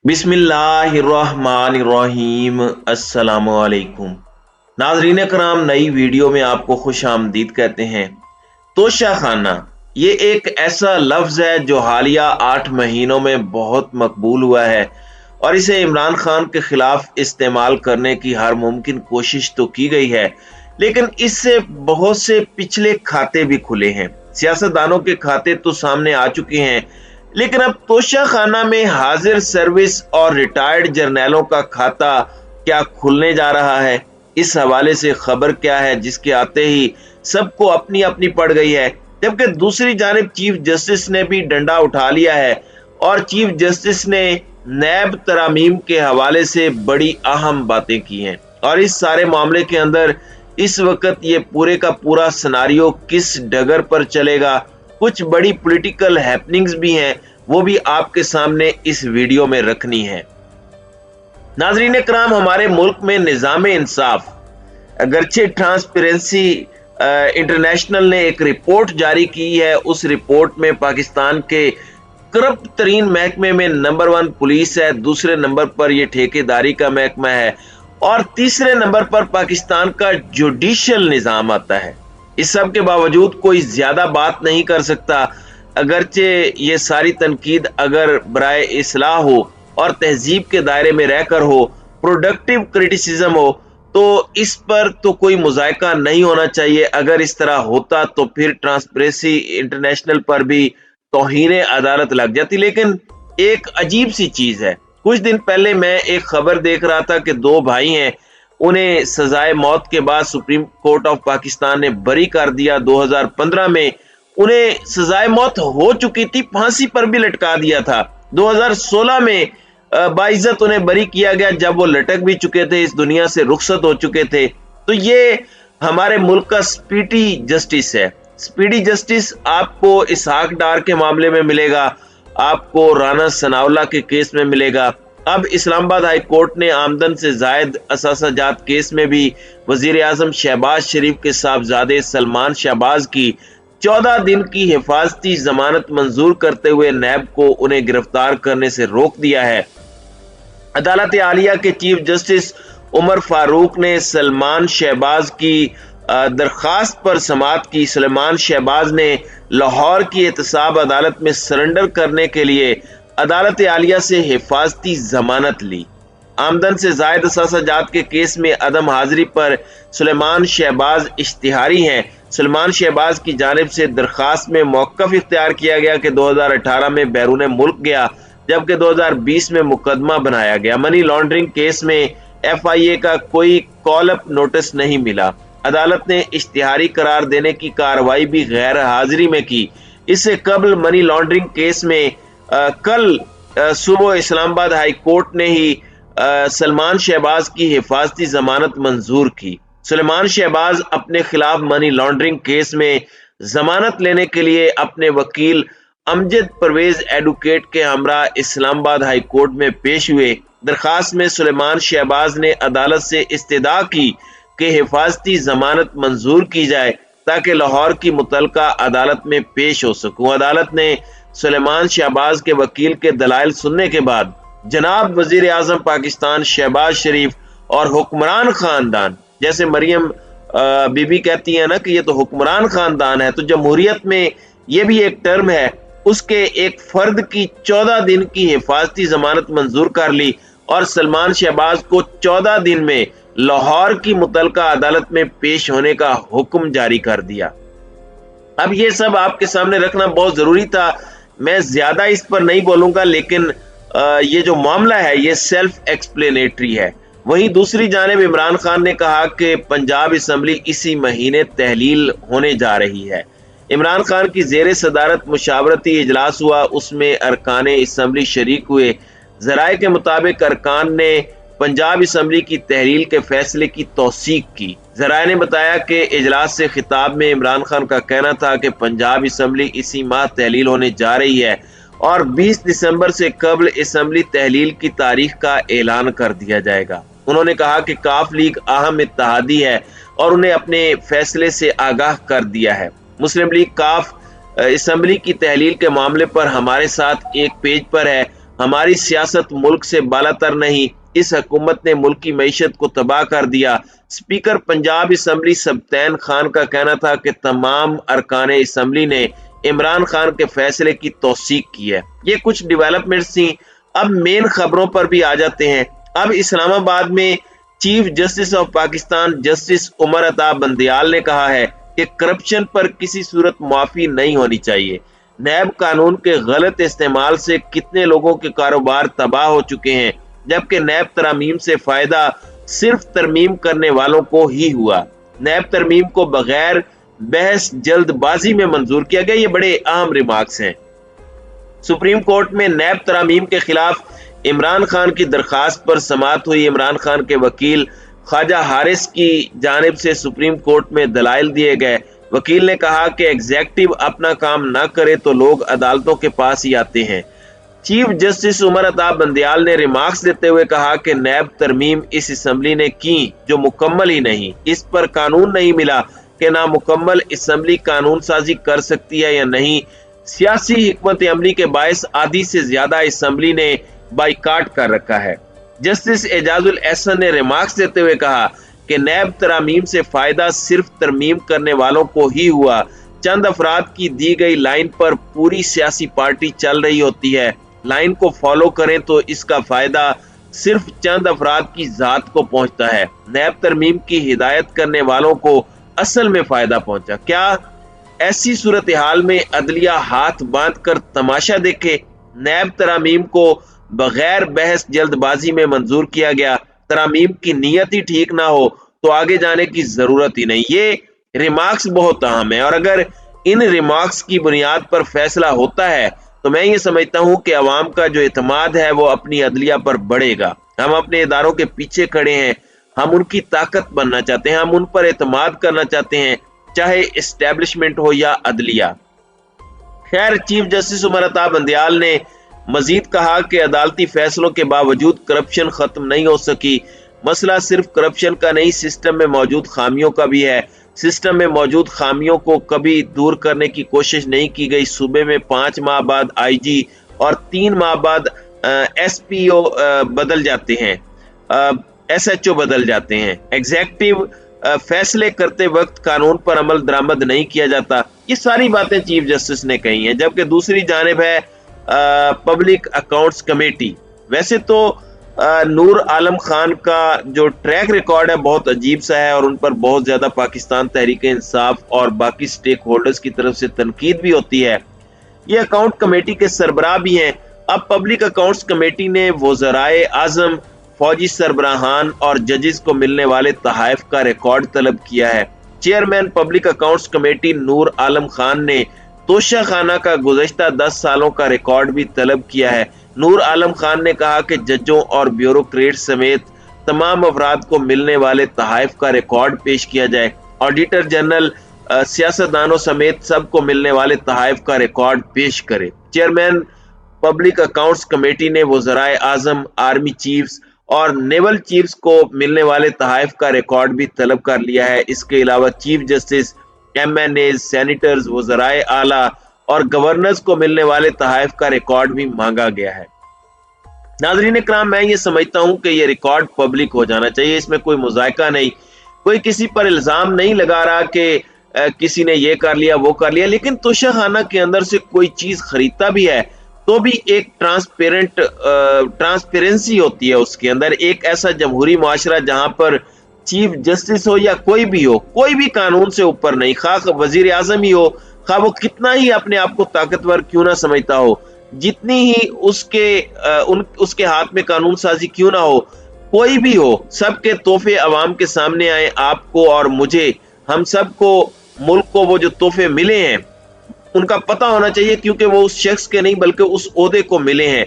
बिस्मिल्लाहिर्रहमानिर्रहीम। अस्सलामुअलैकुम नाज़रीन कराम, नई वीडियो में आपको खुश आमदीद कहते हैं। तोशा खाना ये एक ऐसा लफ्ज़ है जो हालिया 8 महीनों में बहुत मकबूल हुआ है और इसे इमरान खान के खिलाफ इस्तेमाल करने की हर मुमकिन कोशिश तो की गई है, लेकिन इससे बहुत से पिछले खाते भी खुले हैं। सियासतदानों के खाते तो सामने आ चुके हैं, लेकिन अब तोशा खाना में हाजिर सर्विस और रिटायर्ड जर्नैलों का खाता क्या खुलने जा रहा है? इस हवाले से खबर क्या है जिसके आते ही सबको अपनी अपनी पड़ गई है, जबकि दूसरी जानिब चीफ जस्टिस ने भी डंडा उठा लिया है और चीफ जस्टिस ने नैब तरामीम के हवाले से बड़ी अहम बातें की हैं। और इस सारे मामले के अंदर इस वक्त ये पूरे का पूरा सिनारियो किस डगर पर चलेगा, कुछ बड़ी पॉलिटिकल हैपनिंग्स भी हैं, वो भी आपके सामने इस वीडियो में रखनी है। नाज़रीन कराम, हमारे मुल्क में निज़ाम इंसाफ, अगरचे ट्रांसपेरेंसी इंटरनेशनल ने एक रिपोर्ट जारी की है, उस रिपोर्ट में पाकिस्तान के करप्ट तरीन महकमे में नंबर 1 पुलिस है, दूसरे नंबर पर यह ठेकेदारी का महकमा है और तीसरे नंबर पर पाकिस्तान का जुडिशल निज़ाम आता है। इस सब के बावजूद कोई ज्यादा बात नहीं कर सकता, अगरचे ये सारी तनकीद अगर बराए इस्लाह हो और तहजीब के दायरे में रहकर हो, प्रोडक्टिव क्रिटिसिज्म हो, तो इस पर तो कोई मुजायका नहीं होना चाहिए। अगर इस तरह होता तो फिर ट्रांसपेरेंसी इंटरनेशनल पर भी तौहीन अदालत लग जाती। लेकिन एक अजीब सी चीज है, कुछ दिन पहले मैं एक खबर देख रहा था कि 2 भाई हैं, उन्हें सजाए मौत के बाद सुप्रीम कोर्ट ऑफ पाकिस्तान ने बरी कर दिया। 2015 में उन्हें सजाए मौत हो चुकी थी, फांसी पर भी लटका दिया था। 2016 में बाइज्जत उन्हें बरी किया गया जब वो लटक भी चुके थे, इस दुनिया से रुखसत हो चुके थे। तो ये हमारे मुल्क का स्पीडी जस्टिस है। स्पीडी जस्टिस आपको इसहाक डार के मामले में मिलेगा, आपको राना सनाउल्लाह के केस में मिलेगा। अब इस्लामाबाद हाई कोर्ट ने आमदन से जायद असासाजात केस में भी वजीर आजम शहबाज शरीफ के साहबजादे सलमान शहबाज की 14 दिन की हिफाजती जमानत मंजूर करते हुए नैब को उन्हें गिरफ्तार करने से रोक दिया है। अदालत आलिया के चीफ जस्टिस उमर फारूक ने सलमान शहबाज की दरखास्त पर समाअत की। सलमान शहबाज ने लाहौर की एहतसाब अदालत में सरेंडर करने के लिए अदालत आलिया से हिफाजती जमानत ली। आमदन से जायद असासाजात के केस में अदम हाजिरी पर सलमान शहबाज इश्तिहारी हैं। सलमान शहबाज की जानिब से दरखास्त में मौक़िफ़ इख्तियार किया गया कि 2018 में बैरून मुल्क गया, जबकि 2020 में मुकदमा बनाया गया। मनी लॉन्ड्रिंग केस में FIA का कोई कॉल अप नोटिस नहीं मिला। अदालत ने इश्तिहारी करार देने की कार्रवाई भी गैर हाजिरी में की। इससे कबल मनी लॉन्ड्रिंग केस में कल सुबह इस्लामाबाद हाई कोर्ट ने ही सलमान शहबाज की हिफाजती जमानत मंजूर की। सलमान शहबाज अपने खिलाफ मनी लॉन्ड्रिंग केस में जमानत लेने के लिए अपने वकील अमजद परवेज एडवोकेट के हमरा इस्लामाबाद हाई कोर्ट में पेश हुए। दरखास्त में सलमान शहबाज ने अदालत से इस्तदा की कि हिफाजती जमानत मंजूर की जाए ताकि लाहौर की मुतलका अदालत में पेश हो सकूं। अदालत ने सलमान शहबाज के वकील के दलाइल सुनने के बाद जनाब वजीर आजम पाकिस्तान शहबाज शरीफ और हुक्मरान खानदान, जैसे मरियम बीबी कहती है ना कि ये तो हुक्मरान खानदान है, तो जमहूरियत में ये भी एक टर्म है, उसके एक फर्द की 14 दिन की हिफाजती जमानत मंजूर कर ली और सलमान शहबाज को 14 दिन में लाहौर की मुतलका अदालत में पेश होने का हुक्म जारी कर दिया। अब ये सब आपके सामने रखना बहुत जरूरी था, मैं ज्यादा इस पर नहीं बोलूंगा, लेकिन ये जो मामला है ये सेल्फ एक्सप्लेनेटरी है। वहीं दूसरी जानिब इमरान खान ने कहा कि पंजाब असम्बली इसी महीने तहलील होने जा रही है। इमरान खान की जेर सदारत मुशावरती इजलास हुआ, उसमें अरकान असम्बली शरीक हुए। जराए के मुताबिक अरकान ने पंजाब असम्बली की तहलील के फैसले की तौसीक की। जराए ने बताया कि इजलास से खिताब में इमरान खान का कहना था कि पंजाब असम्बली इसी माह तहलील होने जा रही है और 20 दिसंबर से कबल असम्बली तहलील की तारीख का ऐलान कर दिया जाएगा। उन्होंने कहा कि काफ लीग अहम इत्तेहादी है और उन्हें अपने फैसले से आगाह कर दिया है। मुस्लिम लीग काफ असम्बली की तहलील के मामले पर हमारे साथ एक पेज पर है हमारी सियासत मुल्क से बालातर नहीं, इस हुकूमत ने मुल्क की मईशत को तबाह कर दिया। स्पीकर पंजाब असम्बली सब्तैन खान का कहना था कि तमाम अरकान असम्बली ने इमरान खान के फैसले की तौसीक की है। ये कुछ डेवलपमेंट्स थी। अब मेन खबरों पर भी आ जाते हैं। अब इस्लामाबाद में chief justice of Pakistan justice Umar Ata Bandial ने कहा है कि करप्शन पर किसी सूरत माफी नहीं होनी चाहिए। नैब कानून के गलत इस्तेमाल से कितने लोगों के कारोबार तबाह हो चुके हैं, जबकि नैब तरमीम से फायदा सिर्फ तरमीम करने वालों को ही हुआ। नैब तरमीम को बगैर बहस जल्दबाजी में मंजूर किया गया। ये बड़े अहम रिमार्क्स हैं। सुप्रीम कोर्ट में नैब तरामीम के खिलाफ इमरान खान की दरखास्त पर समाअत हुई। इमरान खान के वकील ख्वाजा हारिस की जानिब से सुप्रीम कोर्ट में दलाइल दिए गए। वकील ने कहा कि एग्जेक्टिव अपना काम ना करे तो लोग अदालतों के पास ही आते हैं। चीफ जस्टिस उमर अता बंदयाल ने रिमार्क्स देते हुए कहा कि नैब तरमीम इस असम्बली ने की जो मुकम्मल ही नहीं। इस पर कानून नहीं मिला कि नामुकम्मल असम्बली कानून साजी कर सकती है या नहीं। सियासी हिकमत अमली के बायस आधी से ज्यादा असम्बली ने बाइकाट कर रखा है। जस्टिस एजाजुल एहसन ने रिमार्क्स देते हुए कहा कि नैब तरामीम से फायदा सिर्फ तरमीम करने वालों को ही हुआ। चंद अफराद की दी गई लाइन पर पूरी सियासी पार्टी चल रही होती है। लाइन को फॉलो करें तो इसका फायदा सिर्फ चंद अफराद की जात को पहुंचता है। नैब तरमीम की हिदायत करने वालों को असल में फायदा पहुंचा। क्या ऐसी सूरत हाल में अदलिया हाथ बांध कर तमाशा देखे? नैब तरामीम को बगैर बहस जल्दबाजी में मंजूर किया गया। तरामीम की नीयत ही ठीक ना हो तो आगे जाने की जरूरत ही नहीं। ये रिमार्क्स बहुत अहम है और अगर इन रिमार्क्स की बुनियाद पर फैसला होता है तो मैं ये समझता हूँ कि अवाम का जो एतमाद है वो अपनी अदलिया पर बढ़ेगा। हम अपने इदारों के पीछे खड़े हैं, हम उनकी ताकत बनना चाहते हैं, हम उन पर एतमाद करना चाहते हैं, चाहे एस्टेब्लिशमेंट हो या अदलिया। खैर, चीफ जस्टिस उमर अता बंदयाल ने मजीद कहा कि अदालती फैसलों के बावजूद करप्शन खत्म नहीं हो सकी। मसला सिर्फ करप्शन का नहीं, सिस्टम में मौजूद खामियों का भी है। सिस्टम में मौजूद खामियों को कभी दूर करने की कोशिश नहीं की गई। सूबे में 5 माह बाद IG और 3 माह बाद SPO बदल जाते हैं, SHO बदल जाते हैं। एग्जेक्टिव फैसले करते वक्त कानून पर अमल दरामद नहीं किया जाता। ये सारी बातें चीफ जस्टिस ने कही हैं। जबकि दूसरी जानिब है पब्लिक अकाउंट्स कमेटी। वैसे तो नूर आलम खान का जो ट्रैक रिकॉर्ड है बहुत अजीब सा है और उन पर बहुत ज्यादा पाकिस्तान तहरीक इंसाफ और बाकी स्टेक होल्डर्स की तरफ से तनकीद भी होती है। ये अकाउंट कमेटी के सरबराह भी हैं। अब पब्लिक अकाउंट्स कमेटी ने वज़राए आज़म, फौजी सरबराहान और जजेस को मिलने वाले तहाइफ का रिकॉर्ड तलब किया है। Chairman public accounts committee Noor Alam Khan ने तोशा खाना का गुज़श्ता 10 सालों का रिकॉर्ड भी तलब किया है। नूर आलम खान ने कहा कि जजों और ब्यूरोक्रेट समेत तमाम अफराद को मिलने वाले तहाइफ का रिकॉर्ड पेश किया जाए। ऑडिटर जनरल सियासतदानों समेत सबको मिलने वाले तहाइफ का रिकॉर्ड पेश करे। चेयरमैन पब्लिक अकाउंट्स कमेटी ने वज़राए आज़म, आर्मी चीफ्स और नेवल चीफ्स को मिलने वाले तहाइफ का रिकॉर्ड भी तलब कर लिया है। इसके अलावा चीफ जस्टिस, MNAs, सेनेटर्स, वज़राए आला और गवर्नर्स को मिलने वाले तहाइफ का रिकॉर्ड भी मांगा गया है। नाज़रीन इकराम, मैं ये समझता हूँ कि ये रिकॉर्ड पब्लिक हो जाना चाहिए। इसमें कोई मुज़ायका नहीं, कोई किसी पर इल्जाम नहीं लगा रहा कि किसी ने ये कर लिया वो कर लिया। लेकिन तोशा खाना के अंदर से कोई चीज खरीदता भी है तो भी एक ट्रांसपेरेंसी होती है उसके अंदर। एक ऐसा जमहूरी मुआशरा जहां पर चीफ जस्टिस हो या कोई भी हो, कोई भी कानून से ऊपर नहीं, खा वजीर आजम ही हो, खा वो कितना ही अपने आप को ताकतवर क्यों ना समझता हो, जितनी ही उसके हाथ में कानून साजी क्यों ना हो, कोई भी हो, सबके तोहफे अवाम के सामने आए। आपको और मुझे, हम सबको, मुल्क को वो जो तोहफे मिले हैं उनका पता होना चाहिए, क्योंकि वो उस शख्स के नहीं बल्कि उस ओहदे को मिले हैं।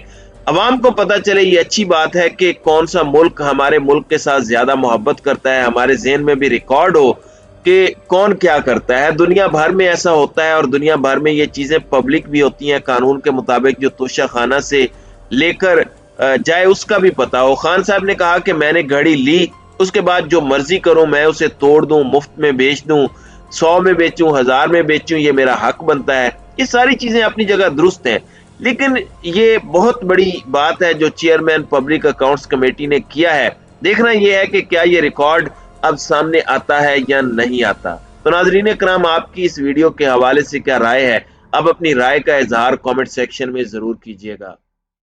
अवाम को पता चले, ये अच्छी बात है कि कौन सा मुल्क हमारे मुल्क के साथ ज्यादा मोहब्बत करता है, हमारे ज़हन में भी रिकॉर्ड हो कि कौन क्या करता है। दुनिया भर में ऐसा होता है और दुनिया भर में ये चीजें पब्लिक भी होती हैं कानून के मुताबिक। जो तोशा खाना से लेकर जाए उसका भी पता हो। खान साहब ने कहा कि मैंने घड़ी ली, उसके बाद जो मर्जी करूं मैं उसे तोड़ दूं, मुफ्त में बेच दूं, 100 में बेचूं, 1000 में बेचूं, ये मेरा हक बनता है। ये सारी चीजें अपनी जगह दुरुस्त हैं। लेकिन ये बहुत बड़ी बात है जो चेयरमैन पब्लिक अकाउंट्स कमेटी ने किया है। देखना यह है कि क्या ये रिकॉर्ड अब सामने आता है या नहीं आता। तो नाज़रीन कराम, आपकी इस वीडियो के हवाले से क्या राय है? अब अपनी राय का इजहार कमेंट सेक्शन में जरूर कीजिएगा।